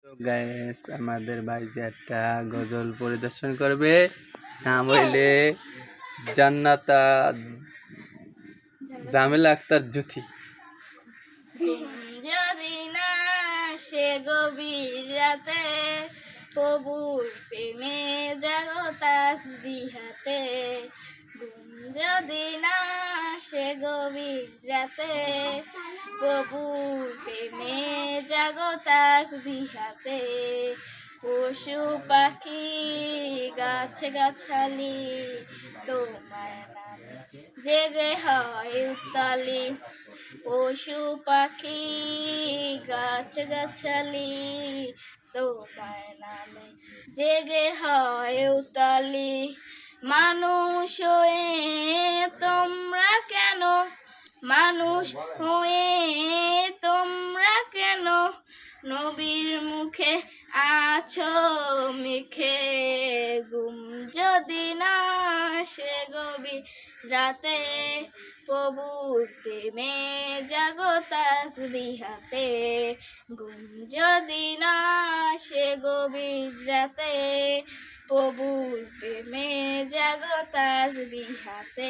তো গাইস আমাদের ভাই যে একটা গজল পরিদর্শন করবে, নাম হইলে জান্নাতা জামিলা আক্তার জুথি। যদি না সে গভীর রাতে প্রভুর প্রেমে জাগো তাসবিহাতে, যদি না সে গভীর রাতে প্রভুর প্রেমে জাগো তাসবিহাতে, পশু পাখি গাছ গাছালি তোমার নামে জেগে হয় উত্তালি, পশু পাখি গাছ গাছালি তোমার নামে জেগে হয় উতালি। মানুষ হয়ে তোমরা কেন, মানুষ হয়ে তোমরা কেন নবীর মুখে আছো মিখে, ঘুম যদি না সে গভীর রাতে প্রভুর প্রেমে জাগো তাসবিহাতে, ঘুম যদি না সে গভীর রাতে প্রভুর প্রেমে জাগো তাসবিহাতে।